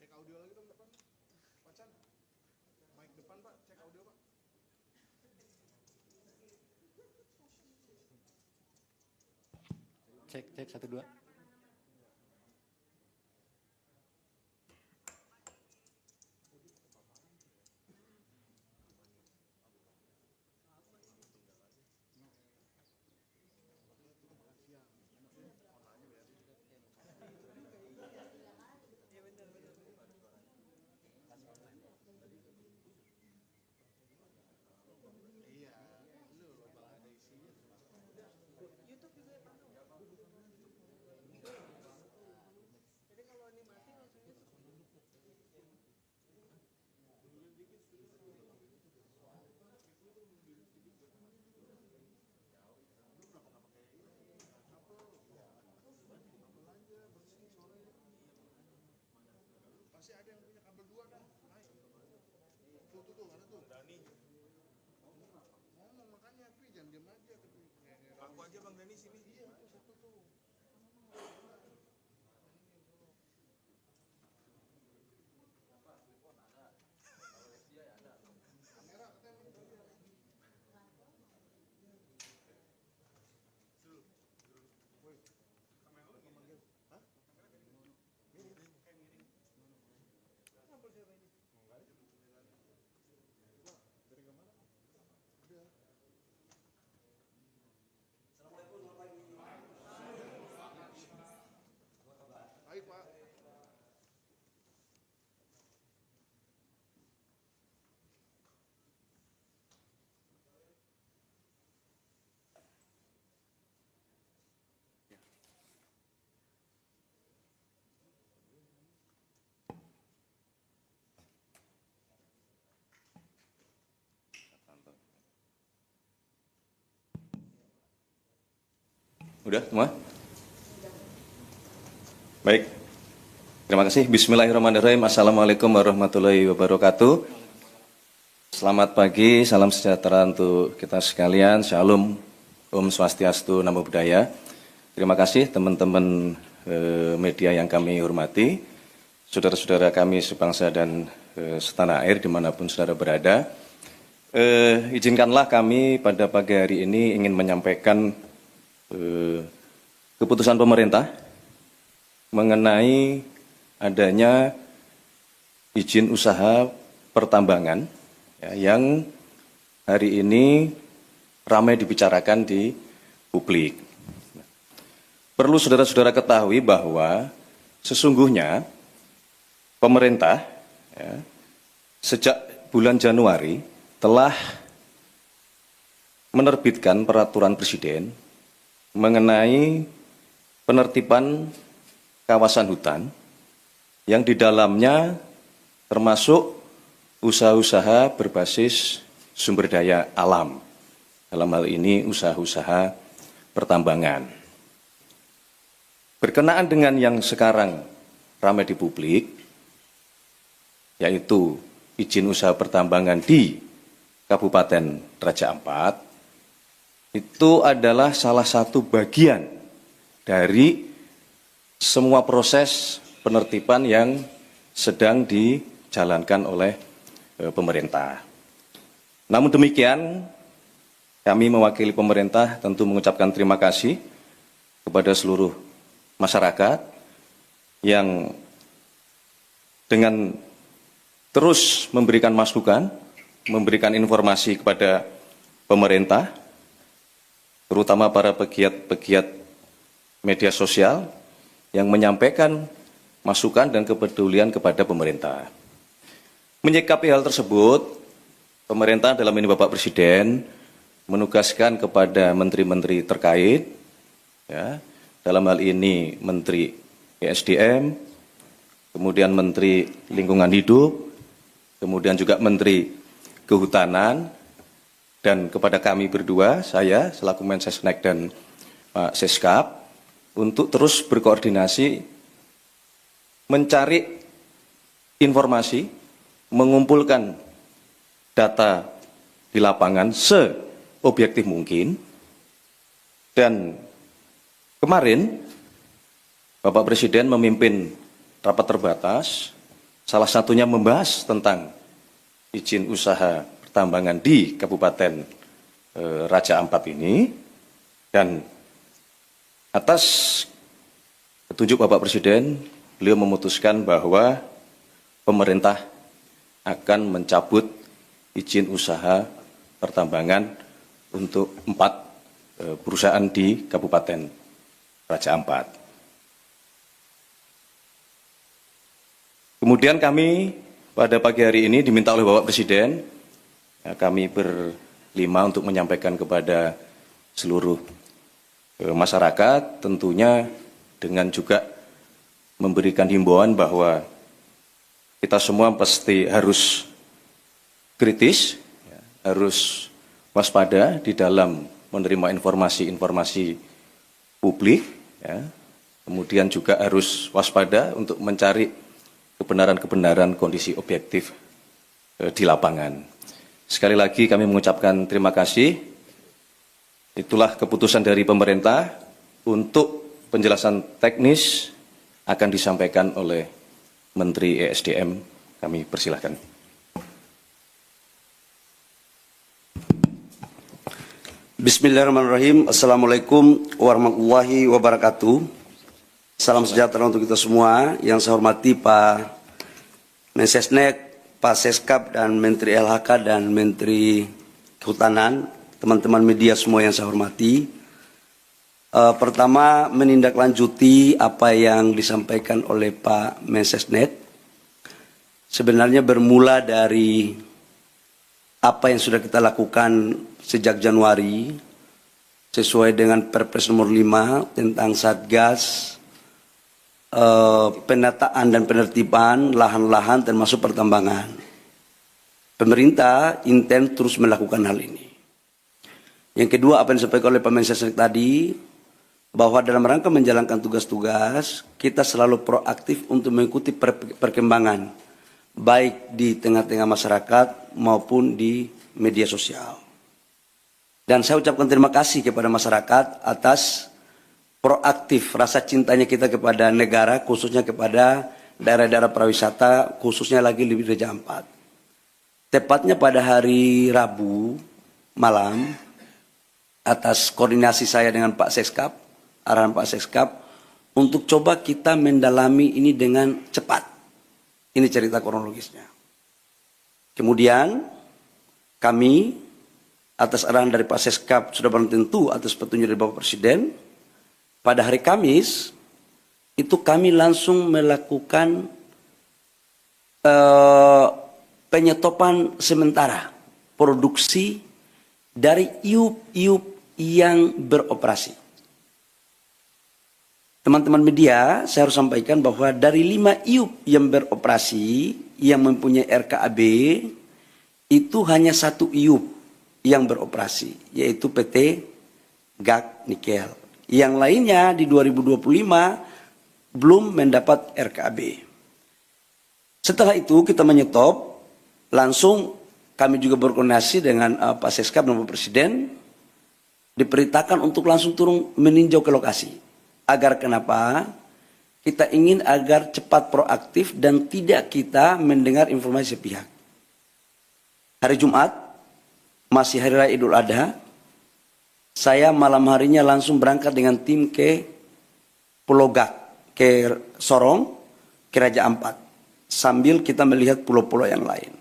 Cek audio lagi dong depan. Pak Chan. Mic depan Pak, cek audio Pak. Cek 1 2. Iya, lu bakal ada isinya. YouTube juga ya Pak. Jadi kalau ini mati langsung YouTube. Pasti ada yang punya kabel 2 dah. Naik. Tuh, mana tuh? Dani. Ngomong makanya, Pi, jangan diam aja. Aku aja Bang Dani sini. Iya, itu satu tuh. Kamera katanya. Woi, kamera lu manggil. Hah? Miring. Ngampel siapa ini? Enggak ada. Coba, dari kemana? Udah. Assalamualaikum, selamat pagi. Baik, Pak. Udah semua? Baik. Terima kasih. Bismillahirrahmanirrahim. Assalamualaikum warahmatullahi wabarakatuh. Selamat pagi, salam sejahtera untuk kita sekalian. Shalom, Om Swastiastu, Namo Buddhaya. Terima kasih teman-teman media yang kami hormati, saudara-saudara kami sebangsa dan setanah air dimanapun saudara berada. Izinkanlah kami pada pagi hari ini ingin menyampaikan keputusan pemerintah mengenai adanya izin usaha pertambangan ya, yang hari ini ramai dibicarakan di publik. Perlu saudara-saudara ketahui bahwa sesungguhnya pemerintah ya, sejak bulan Januari telah menerbitkan peraturan presiden mengenai penertiban kawasan hutan yang di dalamnya termasuk usaha-usaha berbasis sumber daya alam. Dalam hal ini usaha-usaha pertambangan. Berkenaan dengan yang sekarang ramai di publik, yaitu izin usaha pertambangan di Kabupaten Raja Ampat, itu adalah salah satu bagian dari semua proses penertiban yang sedang dijalankan oleh pemerintah. Namun demikian, kami mewakili pemerintah tentu mengucapkan terima kasih kepada seluruh masyarakat yang dengan terus memberikan masukan, memberikan informasi kepada pemerintah, terutama para pegiat-pegiat media sosial yang menyampaikan masukan dan kepedulian kepada pemerintah. Menyikapi hal tersebut, pemerintah dalam ini Bapak Presiden menugaskan kepada menteri-menteri terkait, ya, dalam hal ini Menteri ESDM, kemudian Menteri Lingkungan Hidup, kemudian juga Menteri Kehutanan, dan kepada kami berdua, saya selaku Mensesnek dan Pak Seskap, untuk terus berkoordinasi, mencari informasi, mengumpulkan data di lapangan seobjektif mungkin, dan kemarin Bapak Presiden memimpin rapat terbatas, salah satunya membahas tentang izin usaha pertambangan di Kabupaten Raja Ampat ini, dan atas petunjuk Bapak Presiden, beliau memutuskan bahwa pemerintah akan mencabut izin usaha pertambangan untuk 4 perusahaan di Kabupaten Raja Ampat. Kemudian kami pada pagi hari ini diminta oleh Bapak Presiden, ya, kami berlima untuk menyampaikan kepada seluruh masyarakat, tentunya dengan juga memberikan himbauan bahwa kita semua pasti harus kritis, ya, harus waspada di dalam menerima informasi-informasi publik, ya. Kemudian juga harus waspada untuk mencari kebenaran-kebenaran kondisi objektif di lapangan. Sekali lagi kami mengucapkan terima kasih. Itulah keputusan dari pemerintah. Untuk penjelasan teknis akan disampaikan oleh Menteri ESDM. Kami persilahkan. Bismillahirrahmanirrahim. Assalamualaikum warahmatullahi wabarakatuh. Salam sejahtera untuk kita semua. Yang saya hormati Pak Mensesnek, Pak Seskap, dan Menteri LHK dan Menteri Kehutanan, teman-teman media semua yang saya hormati. Pertama, menindaklanjuti apa yang disampaikan oleh Pak Mensesnek. Sebenarnya bermula dari apa yang sudah kita lakukan sejak Januari, sesuai dengan Perpres nomor 5 tentang Satgas, penataan dan penertiban lahan-lahan termasuk pertambangan. Pemerintah intens terus melakukan hal ini. Yang kedua, apa yang disampaikan oleh Pak Mensesnek tadi, bahwa dalam rangka menjalankan tugas-tugas, kita selalu proaktif untuk mengikuti perkembangan, baik di tengah-tengah masyarakat maupun di media sosial. Dan saya ucapkan terima kasih kepada masyarakat atas proaktif rasa cintanya kita kepada negara, khususnya kepada daerah-daerah pariwisata, khususnya lagi di Raja Ampat. Tepatnya pada hari Rabu malam, atas koordinasi saya dengan Pak Seskap, arahan Pak Seskap, untuk coba kita mendalami ini dengan cepat. Ini cerita kronologisnya. Kemudian kami atas arahan dari Pak Seskap sudah barang tentu atas petunjuk dari Bapak Presiden, pada hari Kamis itu kami langsung melakukan penyetopan sementara produksi dari iup-iup yang beroperasi. Teman-teman media, saya harus sampaikan bahwa dari 5 iup yang beroperasi, yang mempunyai RKAB, itu hanya 1 iup yang beroperasi, yaitu PT GAC Nikel. Yang lainnya di 2025 belum mendapat RKAB. Setelah itu kita menyetop, langsung kami juga berkoordinasi dengan Pak Seskap dan Bapak Presiden, diperintahkan untuk langsung turun meninjau ke lokasi. Agar kenapa? Kita ingin agar cepat proaktif dan tidak kita mendengar informasi sepihak. Hari Jumat, masih Hari Raya Idul Adha, saya malam harinya langsung berangkat dengan tim ke Pulau Gak, ke Sorong, ke Raja Ampat. Sambil kita melihat pulau-pulau yang lain.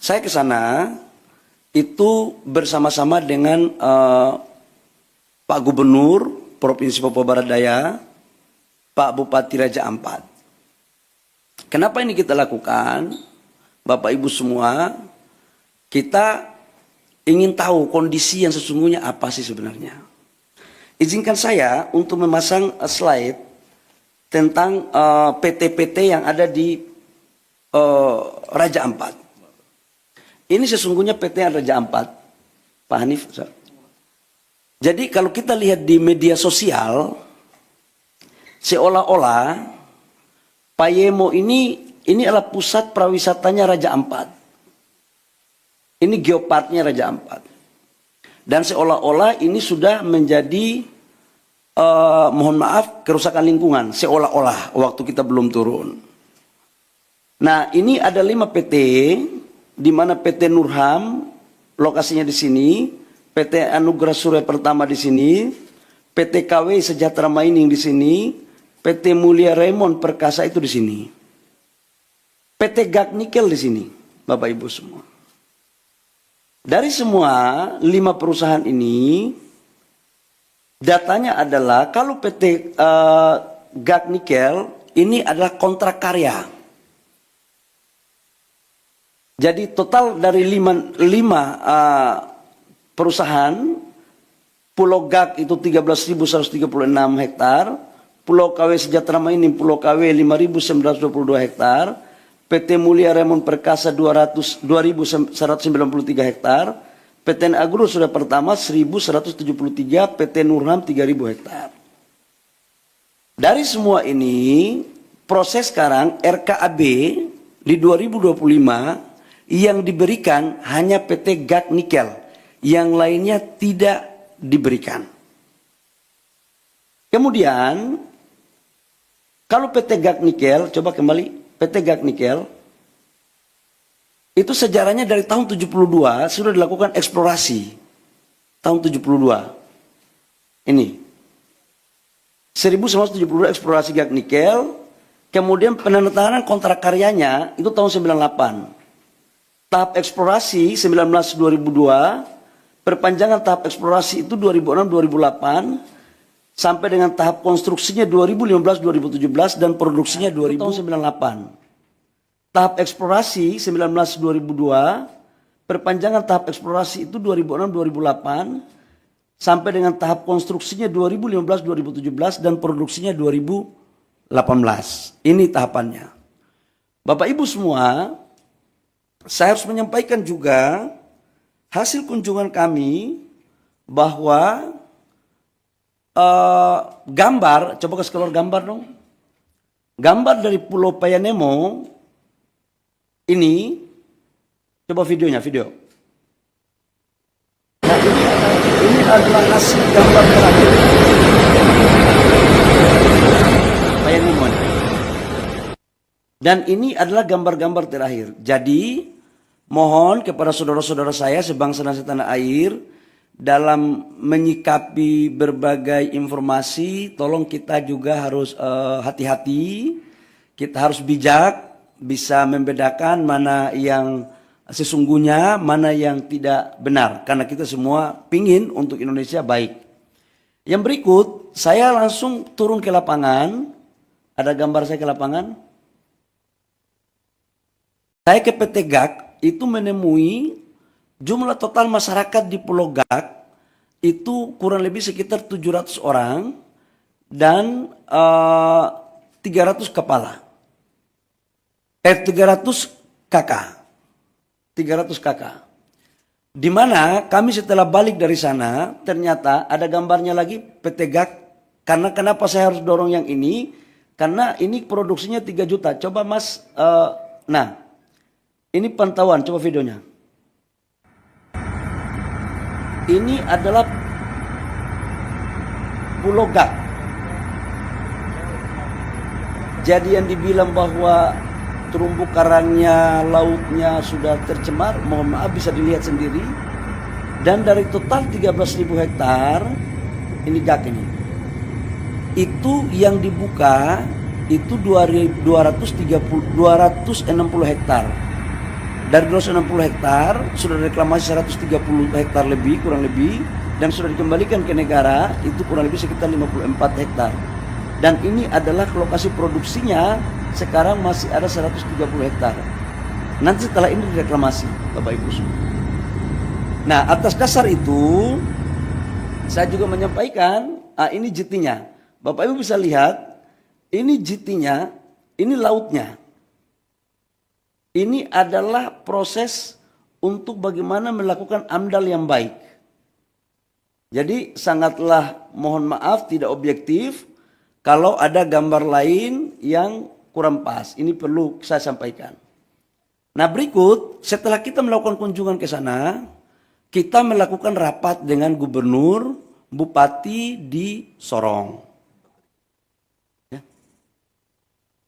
Saya ke sana itu bersama-sama dengan Pak Gubernur Provinsi Papua Barat Daya, Pak Bupati Raja Ampat. Kenapa ini kita lakukan? Bapak Ibu semua, kita ingin tahu kondisi yang sesungguhnya apa sih sebenarnya. Izinkan saya untuk memasang slide tentang PT-PT yang ada di Raja Ampat. Ini sesungguhnya PT Raja Ampat, Pak Hanif. Jadi kalau kita lihat di media sosial, seolah-olah Payemo ini adalah pusat prawisatanya Raja Ampat. Ini geoparknya Raja Ampat. Dan seolah-olah ini sudah menjadi, mohon maaf, kerusakan lingkungan. Seolah-olah waktu kita belum turun. Nah ini ada 5 PT, di mana PT Nurham, lokasinya di sini, PT Anugerah Surya Pertama di sini, PT KW Sejahtera Mining di sini, PT Mulia Raymond Perkasa itu di sini, PT GAC Nikel di sini, Bapak Ibu semua. Dari semua 5 perusahaan ini, datanya adalah kalau PT GAC Nikel ini adalah kontrak karya. Jadi total dari 5 perusahaan, Pulau GAC itu 13.136 hektar, Pulau KW Sejahtera Mining, Pulau KW 5.922 hektar, PT Mulia Raymond Perkasa 2.193 hektar, PT Agro Surya Pertama 1.173, PT Nurham 3.000 hektar. Dari semua ini, proses sekarang RKAB di 2025 yang diberikan hanya PT GAC Nikel. Yang lainnya tidak diberikan. Kemudian, kalau PT GAC Nikel, coba kembali, PT GAC Nikel, itu sejarahnya dari tahun 72 sudah dilakukan eksplorasi. Tahun 72. Ini. 1972 eksplorasi GAC Nikel, kemudian penandatanganan kontrak karyanya itu tahun 98. Tahap eksplorasi 2002, perpanjangan tahap eksplorasi itu 2006-2008 sampai dengan tahap konstruksinya 2015-2017 dan produksinya 2098. Tahap eksplorasi 2002, perpanjangan tahap eksplorasi itu 2006-2008 sampai dengan tahap konstruksinya 2015-2017 dan produksinya 2018. Ini tahapannya. Bapak Ibu semua, saya harus menyampaikan juga hasil kunjungan kami bahwa gambar, coba kasih keluar gambar dong. Gambar dari Pulau Payanemo ini, coba videonya, video. Nah ini adalah hasil gambar terakhir. Payanemo. Dan ini adalah gambar-gambar terakhir. Jadi mohon kepada saudara-saudara saya sebangsa dan setanah air, dalam menyikapi berbagai informasi, tolong kita juga harus hati-hati, kita harus bijak, bisa membedakan mana yang sesungguhnya, mana yang tidak benar. Karena kita semua pingin untuk Indonesia baik. Yang berikut, saya langsung turun ke lapangan. Ada gambar saya ke lapangan. Saya ke PT GAK itu menemui jumlah total masyarakat di Pulau GAK itu kurang lebih sekitar 700 orang dan 300 kepala. 300 kakak. 300 kakak. Di mana kami setelah balik dari sana, ternyata ada gambarnya lagi PT GAK. Karena kenapa saya harus dorong yang ini? Karena ini produksinya 3 juta. Coba Mas, nah ini pantauan, coba videonya. Ini adalah Pulau GAK. Jadi yang dibilang bahwa terumbu karangnya, lautnya sudah tercemar, mohon maaf bisa dilihat sendiri. Dan dari total 13.000 hektar, ini GAK ini. Itu yang dibuka itu 260 hektar. Dari 260 hektar sudah reklamasi 130 hektar lebih, kurang lebih, dan sudah dikembalikan ke negara itu kurang lebih sekitar 54 hektar. Dan ini adalah lokasi produksinya sekarang masih ada 130 hektar. Nanti setelah ini direklamasi, Bapak Ibu semua. Nah, atas dasar itu saya juga menyampaikan, ini JT-nya. Bapak Ibu bisa lihat, ini JT-nya, ini lautnya. Ini adalah proses untuk bagaimana melakukan AMDAL yang baik. Jadi sangatlah mohon maaf tidak objektif kalau ada gambar lain yang kurang pas. Ini perlu saya sampaikan. Nah berikut, setelah kita melakukan kunjungan ke sana, kita melakukan rapat dengan gubernur, bupati di Sorong. Ya.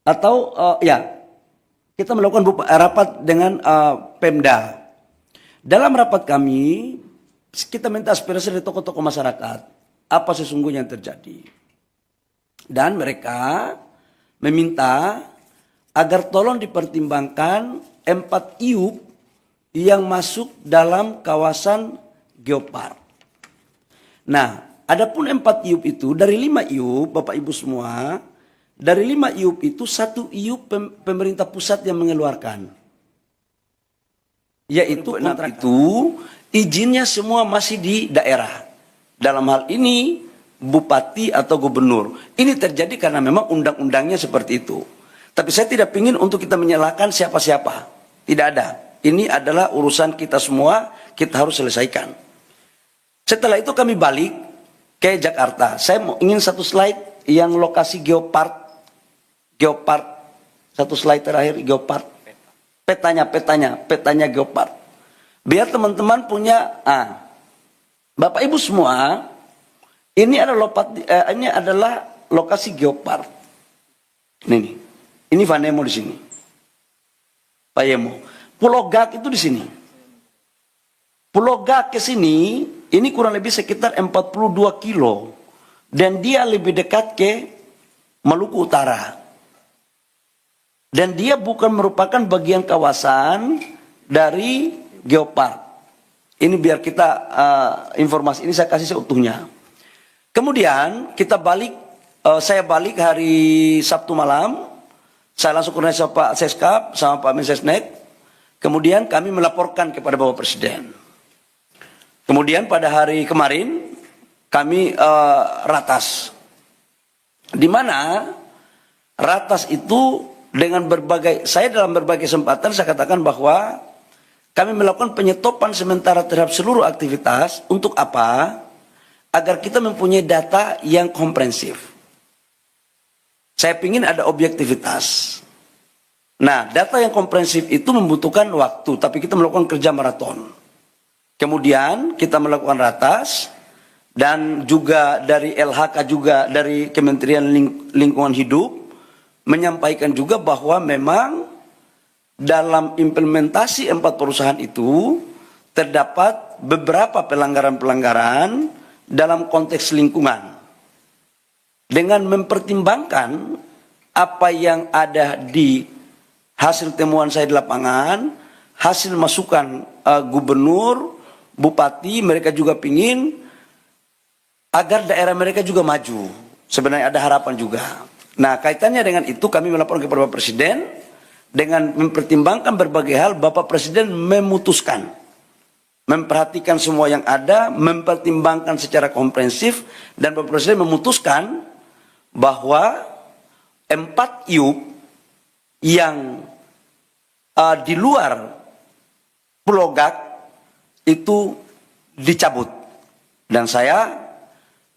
Atau kita melakukan rapat dengan Pemda. Dalam rapat kami, kita minta aspirasi dari tokoh-tokoh masyarakat. Apa sesungguhnya yang terjadi. Dan mereka meminta agar tolong dipertimbangkan 4 IUP yang masuk dalam kawasan geopark. Nah, adapun 4 IUP itu, dari 5 IUP, Bapak Ibu semua, dari 5 IUP itu 1 IUP pemerintah pusat yang mengeluarkan. Yaitu kontrak itu izinnya semua masih di daerah. Dalam hal ini bupati atau gubernur. Ini terjadi karena memang undang-undangnya seperti itu. Tapi saya tidak ingin untuk kita menyalahkan siapa-siapa. Tidak ada. Ini adalah urusan kita semua, kita harus selesaikan. Setelah itu kami balik ke Jakarta. Saya ingin satu slide yang lokasi geopark. Geopark, satu slide terakhir geopark. Petanya geopark. Biar teman-teman punya, Bapak Ibu semua, ini adalah lokasi geopark. Ini Vanemo di sini. Payemo. Pulau GAK itu di sini. Pulau GAK ke sini, ini kurang lebih sekitar 42 kilo. Dan dia lebih dekat ke Maluku Utara. Dan dia bukan merupakan bagian kawasan dari geopark. Ini biar kita informasi ini saya kasih seutuhnya. Kemudian kita balik, saya balik hari Sabtu malam. Saya langsung koordinasi sama Pak Seskap, sama Pak Mensesnek. Kemudian kami melaporkan kepada Bapak Presiden. Kemudian pada hari kemarin kami ratas. Di mana ratas itu dengan saya dalam berbagai kesempatan saya katakan bahwa kami melakukan penyetopan sementara terhadap seluruh aktivitas. Untuk apa? Agar kita mempunyai data yang komprehensif. Saya ingin ada objektivitas. Nah, data yang komprehensif itu membutuhkan waktu, tapi kita melakukan kerja maraton. Kemudian kita melakukan ratas, dan juga dari LHK juga dari Kementerian Lingkungan Hidup, menyampaikan juga bahwa memang dalam implementasi 4 perusahaan itu terdapat beberapa pelanggaran-pelanggaran dalam konteks lingkungan. Dengan mempertimbangkan apa yang ada di hasil temuan saya di lapangan, hasil masukan gubernur, bupati, mereka juga pingin agar daerah mereka juga maju. Sebenarnya ada harapan juga. Nah, kaitannya dengan itu kami melaporkan kepada Bapak Presiden dengan mempertimbangkan berbagai hal, Bapak Presiden memutuskan, memperhatikan semua yang ada, mempertimbangkan secara komprehensif, dan Bapak Presiden memutuskan bahwa 4 IUP yang di luar Pulau Gak itu dicabut. Dan saya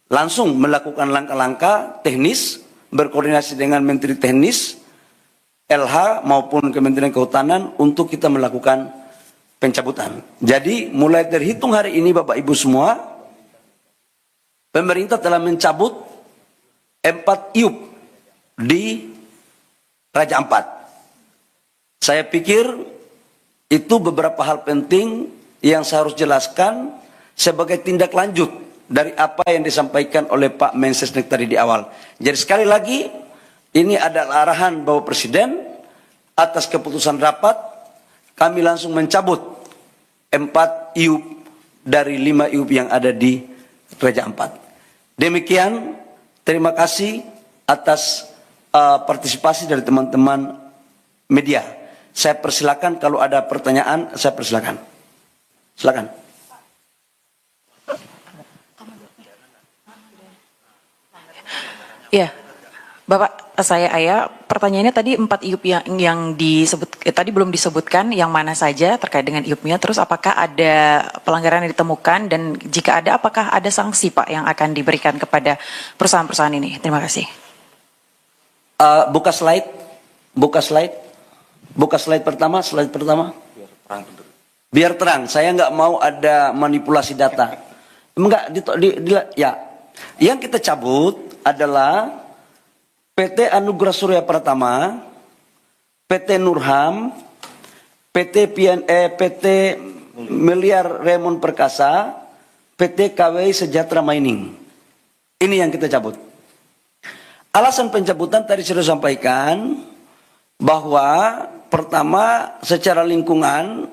langsung melakukan langkah-langkah teknis, berkoordinasi dengan Menteri Teknis, LH maupun Kementerian Kehutanan untuk kita melakukan pencabutan. Jadi mulai terhitung hari ini Bapak Ibu semua, pemerintah telah mencabut 4 IUP di Raja Ampat. Saya pikir itu beberapa hal penting yang saya harus jelaskan sebagai tindak lanjut dari apa yang disampaikan oleh Pak Mensesnek tadi di awal. Jadi sekali lagi, ini adalah arahan Bapak Presiden atas keputusan rapat, kami langsung mencabut 4 IUP dari 5 IUP yang ada di Raja Ampat. Demikian, terima kasih atas partisipasi dari teman-teman media. Saya persilakan kalau ada pertanyaan, saya persilakan. Silakan. Ya, Bapak, saya Aya. Pertanyaannya tadi 4 IUP yang disebut tadi belum disebutkan yang mana saja terkait dengan IUP-nya. Terus apakah ada pelanggaran yang ditemukan dan jika ada, apakah ada sanksi Pak yang akan diberikan kepada perusahaan-perusahaan ini? Terima kasih. Buka slide pertama. Biar terang. Saya nggak mau ada manipulasi data. Enggak, ya. Yang kita cabut adalah PT Anugerah Surya Pratama, PT Nurham, PT Miliar Raymond Perkasa, PT KWI Sejahtera Mining. Ini yang kita cabut. Alasan pencabutan tadi sudah sampaikan bahwa pertama secara lingkungan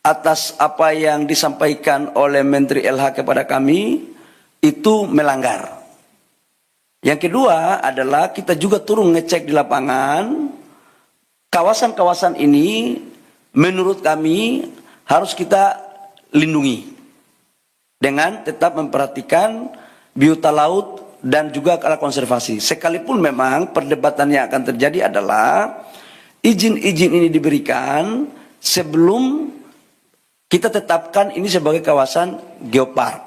atas apa yang disampaikan oleh Menteri LH kepada kami itu melanggar. Yang kedua adalah kita juga turun ngecek di lapangan, kawasan-kawasan ini menurut kami harus kita lindungi dengan tetap memperhatikan biota laut dan juga kala konservasi. Sekalipun memang perdebatan yang akan terjadi adalah izin-izin ini diberikan sebelum kita tetapkan ini sebagai kawasan geopark.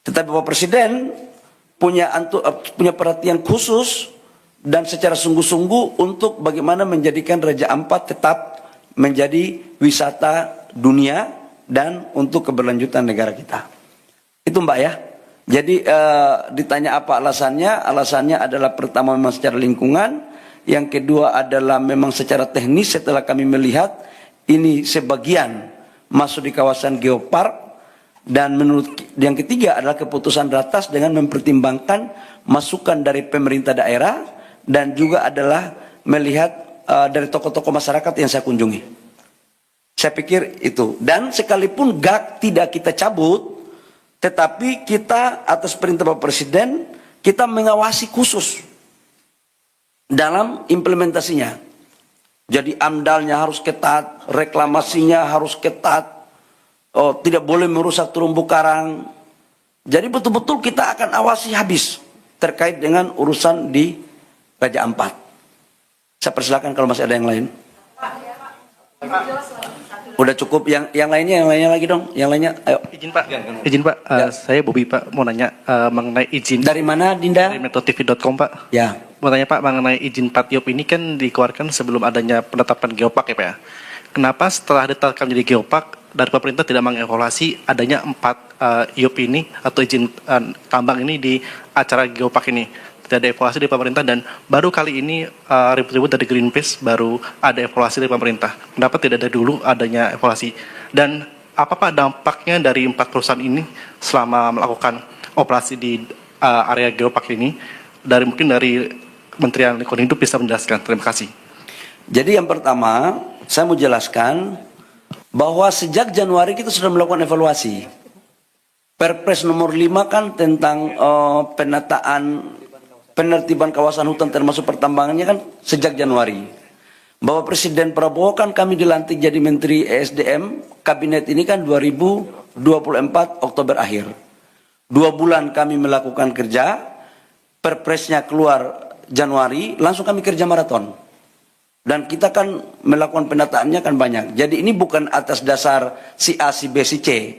Tetapi Bapak Presiden punya perhatian khusus dan secara sungguh-sungguh untuk bagaimana menjadikan Raja Ampat tetap menjadi wisata dunia dan untuk keberlanjutan negara kita. Itu Mbak ya. Jadi ditanya apa alasannya? Alasannya adalah pertama memang secara lingkungan, yang kedua adalah memang secara teknis setelah kami melihat ini sebagian masuk di kawasan geopark. Dan menurut yang ketiga adalah keputusan ratas dengan mempertimbangkan masukan dari pemerintah daerah dan juga adalah melihat dari tokoh-tokoh masyarakat yang saya kunjungi. Saya pikir itu. Dan sekalipun GAK tidak kita cabut, tetapi kita atas perintah Bapak Presiden kita mengawasi khusus dalam implementasinya. Jadi AMDAL-nya harus ketat, reklamasinya harus ketat. Tidak boleh merusak terumbu karang. Jadi betul-betul kita akan awasi habis terkait dengan urusan di Raja Ampat. Saya persilakan kalau masih ada yang lain. Udah cukup yang lainnya lagi dong. Yang lainnya, ayo. Izin Pak. Saya Bobi Pak mau nanya mengenai izin. Dari mana Dinda? Dari metotv.com Pak. Ya. Mau tanya Pak mengenai izin 4 IUP ini kan dikeluarkan sebelum adanya penetapan geopark ya Pak ya. Kenapa setelah ditetapkan menjadi geopark dari pemerintah tidak mengevaluasi adanya 4 IUP ini atau izin tambang ini di acara geopark ini? Tidak ada evaluasi dari pemerintah dan baru kali ini ribut-ribut dari Greenpeace baru ada evaluasi dari pemerintah. Kenapa tidak ada dulu adanya evaluasi? Dan apa Pak dampaknya dari 4 perusahaan ini selama melakukan operasi di area geopark ini? Mungkin dari Kementerian Lingkungan Hidup bisa menjelaskan. Terima kasih. Jadi yang pertama saya mau jelaskan bahwa sejak Januari kita sudah melakukan evaluasi. Perpres nomor 5 kan tentang penertiban kawasan hutan termasuk pertambangannya kan sejak Januari. Bahwa Presiden Prabowo kan kami dilantik jadi Menteri ESDM, kabinet ini kan 2024 Oktober akhir. 2 bulan kami melakukan kerja, perpresnya keluar Januari, langsung kami kerja maraton. Dan kita kan melakukan pendataannya kan banyak. Jadi ini bukan atas dasar si A, si B, si C.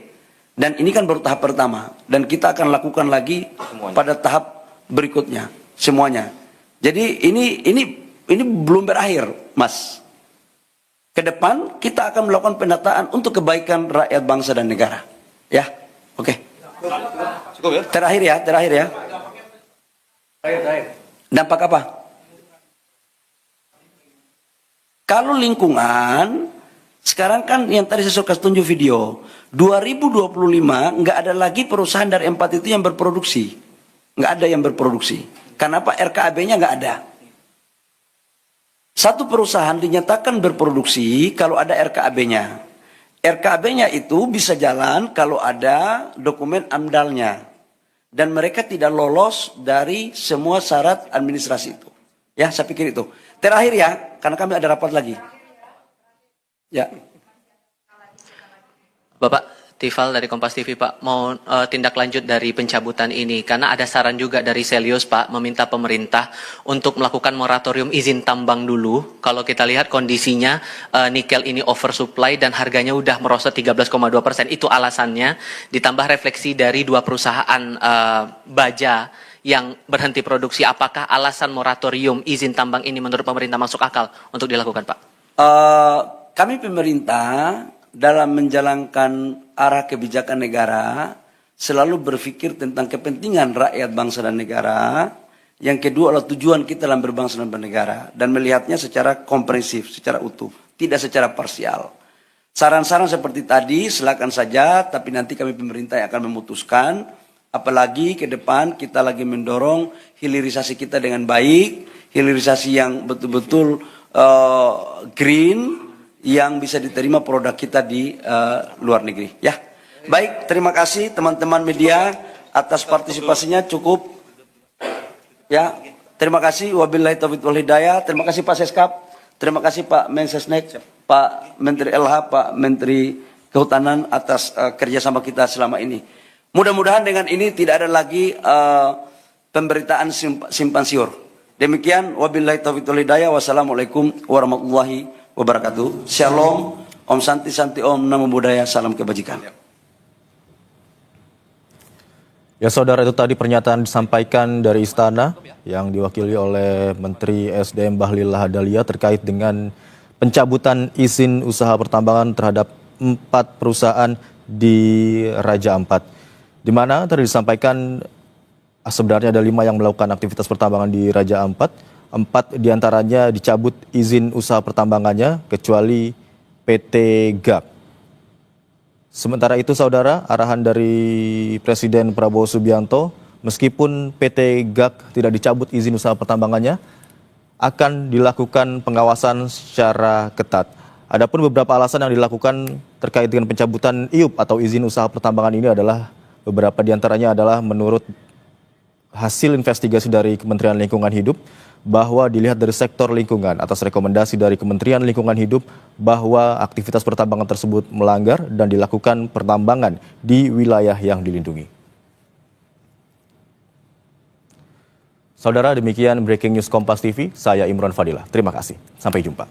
Dan ini kan baru tahap pertama. Dan kita akan lakukan lagi pada tahap berikutnya. Semuanya. Jadi ini belum berakhir, Mas. Ke depan kita akan melakukan pendataan untuk kebaikan rakyat bangsa dan negara. Ya, oke. Cukup ya? Terakhir ya. Dampak apa? Kalau lingkungan, sekarang kan yang tadi saya suka tunjuk video, 2025 nggak ada lagi perusahaan dari 4 itu yang berproduksi. Nggak ada yang berproduksi. Kenapa? RKAB-nya nggak ada. Satu perusahaan dinyatakan berproduksi kalau ada RKAB-nya. RKAB-nya itu bisa jalan kalau ada dokumen AMDAL-nya. Dan mereka tidak lolos dari semua syarat administrasi itu. Ya, saya pikir itu. Terakhir ya, karena kami ada rapat lagi. Ya. Bapak Tifal dari Kompas TV, Pak, mau tindak lanjut dari pencabutan ini. Karena ada saran juga dari Selius, Pak, meminta pemerintah untuk melakukan moratorium izin tambang dulu. Kalau kita lihat kondisinya, nikel ini oversupply dan harganya udah merosot 13,2%. Itu alasannya, ditambah refleksi dari 2 perusahaan baja yang berhenti produksi. Apakah alasan moratorium izin tambang ini menurut pemerintah masuk akal untuk dilakukan, Pak? Kami pemerintah dalam menjalankan arah kebijakan negara selalu berpikir tentang kepentingan rakyat bangsa dan negara. Yang kedua adalah tujuan kita dalam berbangsa dan bernegara dan melihatnya secara komprehensif, secara utuh, tidak secara parsial. Saran-saran seperti tadi silakan saja, tapi nanti kami pemerintah yang akan memutuskan. Apalagi ke depan kita lagi mendorong hilirisasi kita dengan baik, hilirisasi yang betul-betul green, yang bisa diterima produk kita di luar negeri. Ya, baik. Terima kasih teman-teman media atas partisipasinya. Cukup. Ya, terima kasih. Wabillahi taufiq wal hidayah. Terima kasih Pak Seskap. Terima kasih Pak Mensesnek, Pak Menteri LH, Pak Menteri Kehutanan atas kerjasama kita selama ini. Mudah-mudahan dengan ini tidak ada lagi pemberitaan simpan siur. Demikian. Wabillahi taufiq wal hidayah. Wassalamualaikum warahmatullahi wabarakatuh. Shalom, Om Santi Santi Om, Namo Buddhaya, salam kebajikan. Ya saudara, itu tadi pernyataan disampaikan dari Istana yang diwakili oleh Menteri SDM Bahlil Lahadalia terkait dengan pencabutan izin usaha pertambangan terhadap 4 perusahaan di Raja Ampat. Di mana tadi disampaikan sebenarnya ada 5 yang melakukan aktivitas pertambangan di Raja Ampat. 4 diantaranya dicabut izin usaha pertambangannya kecuali PT GAP. Sementara itu saudara, arahan dari Presiden Prabowo Subianto, meskipun PT GAP tidak dicabut izin usaha pertambangannya, akan dilakukan pengawasan secara ketat. Adapun beberapa alasan yang dilakukan terkait dengan pencabutan IUP atau izin usaha pertambangan ini adalah beberapa diantaranya adalah menurut hasil investigasi dari Kementerian Lingkungan Hidup bahwa dilihat dari sektor lingkungan atas rekomendasi dari Kementerian Lingkungan Hidup bahwa aktivitas pertambangan tersebut melanggar dan dilakukan pertambangan di wilayah yang dilindungi. Saudara, demikian Breaking News Kompas TV, saya Imron Fadilah. Terima kasih. Sampai jumpa.